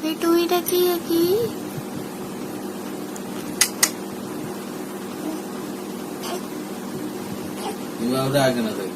Litu Odia lagi. Udah agak nanti.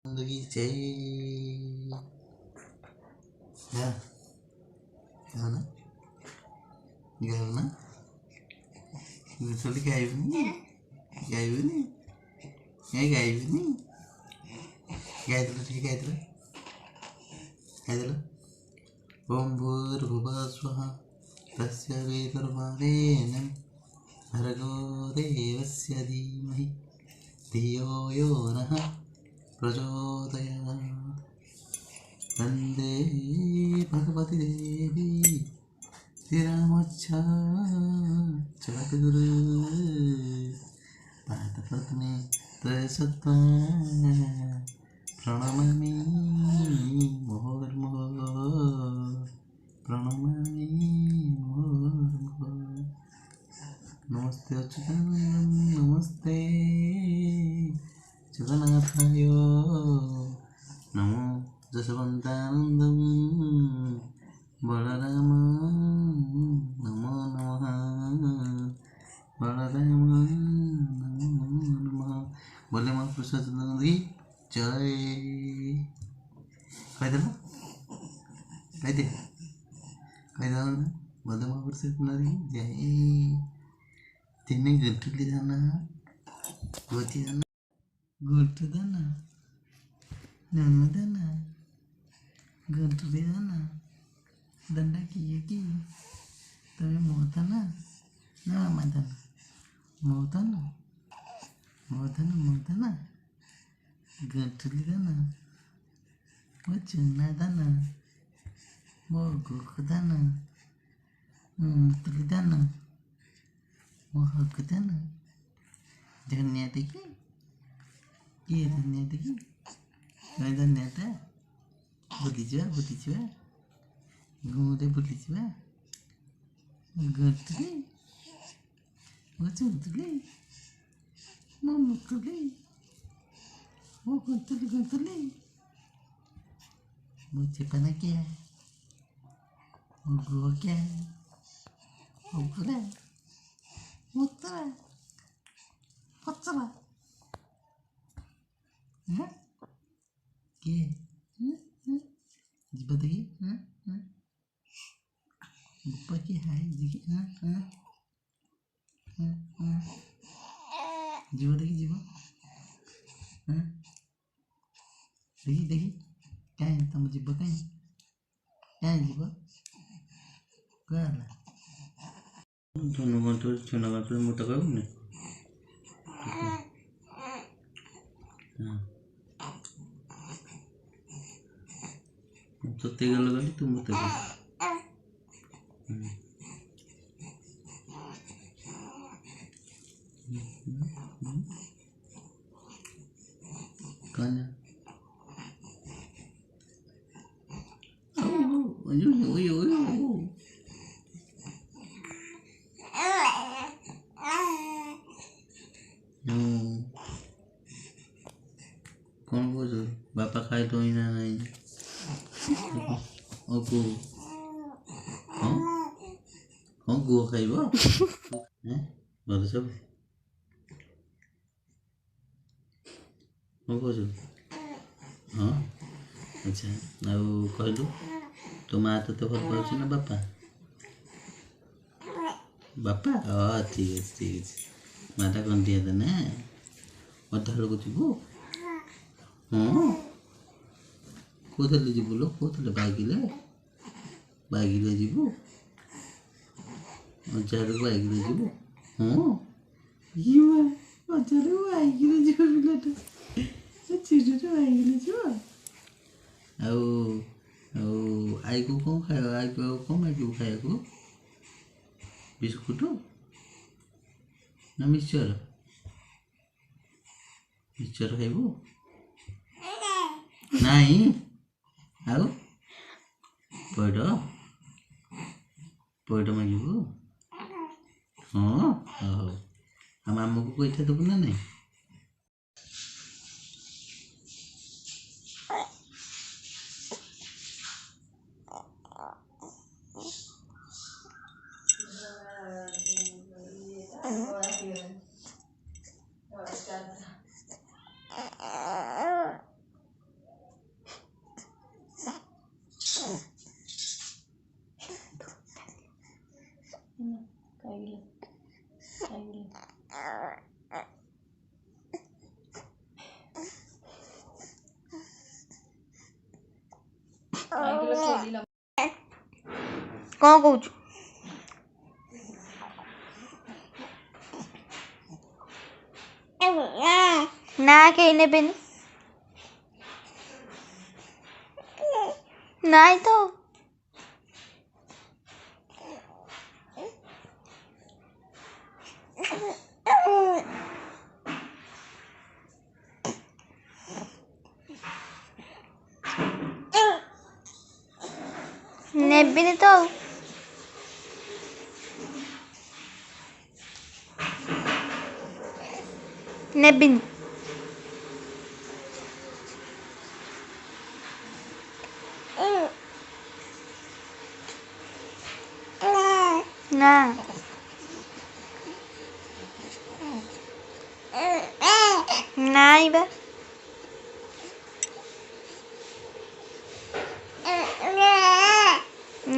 Lagi cek ya gimana betul kayak ini kayak Om Bhurvubhuvasvaha Tasya Vidurvarenam Bhargo Devasya Dhimahi Dhiyo Yo Naha Prachodayat Vande Bhagavati Devi Siramocha Jagadguru Padapadme Tasatva Pranamami Murmur Pranamami Murmur Namaste Achyutanandam Namaste Jagannathayo Namo Jaswantanandam Balarama Namo Namaha Balarama Namo Namaha Boleh Mahapurush lagi Jai Kaya dulu Boleh Mahapurush lagi Jai Tine gantuli dana Goti dana Gotu dana Nana dana Gantuli dana Danda ki Tapi mau tanah Nama tanah Mau tanah Gantuli dana Wacana dana Mogok dana Tuli dana Mohak dana Dhanya देखी ये धन्य देखी मैं धन्य था बुद्धि घूरे बुद्धि गंतली वो चुंतली मुंतली वो गंतली मुझे पता क्या है वो गो क्या है वो बुरा मुतरा पत्रा हाँ क्या जी बताइए बुप्पा की है जी जी बताइए जी देखिए क्या है तो मुझे बताएं क्या है जी क्या है छोना कंट्रोल मोटा करूँ ना तो तेगा लगा ली तुम बताओ कहाँ जा Oku. Guo ଖାଇବ? ଭଲ ସବୁ କ'ଣ କହୁଛୁ? ହଁ ଆଚ୍ଛା ଆଉ କହିଲୁ ତୋ ମା ତୋତେ ଭଲ ପାଉଛି ନା ବାପା? ବାପା ଠିକ୍ ଅଛି ମାଟା କ'ଣ ଦିଅନ୍ତେ ନା ଅଧା ବେଳକୁ ଯିବୁ? ହଁ କୋଉଥିରେ ଯିବୁ ଲୋ କୋଉଥିରେ ବାଇକିରେ ଯିବୁ? ଅଜାଘରକୁ ବାଇକିରେ ଯିବୁ? ହଁ ଅଜାଘରକୁ ବାଇକିରେ ଯିବ ପିଲାଟା ଚିରୁଟା ବାଇକିରେ ଯିବ ଆଉ ଆଈକୁ କ'ଣ ଖାଇବ ଆଈକୁ ଆଉ କ'ଣ ମାଗିବୁ ଖାଇବାକୁ? ବିସ୍କୁଟ ନା ମିକ୍ସଚର ଖାଇବୁ? ନାଇଁ ଆଉ ପଇଡ଼ ମାଗିବୁ? ହଁ ହଉ ଆଉ ମାମୁଁକୁ ପଇସା ଦେବୁ ନା ନାଇଁ? କ'ଣ କହୁଛୁ? ନା କେହି ନେବେନି ନାଇଁ ତ ନେବିନି ତ ଆଉ ନେବିନି ନା ନାଇଁ ବା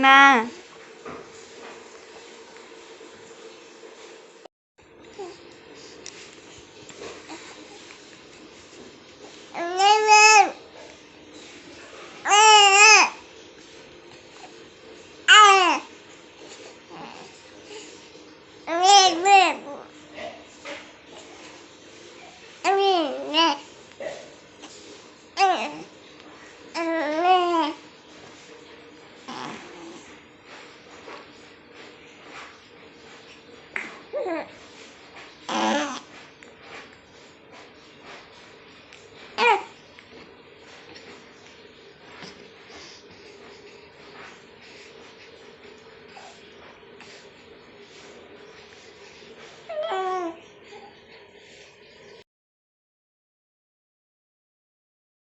ନା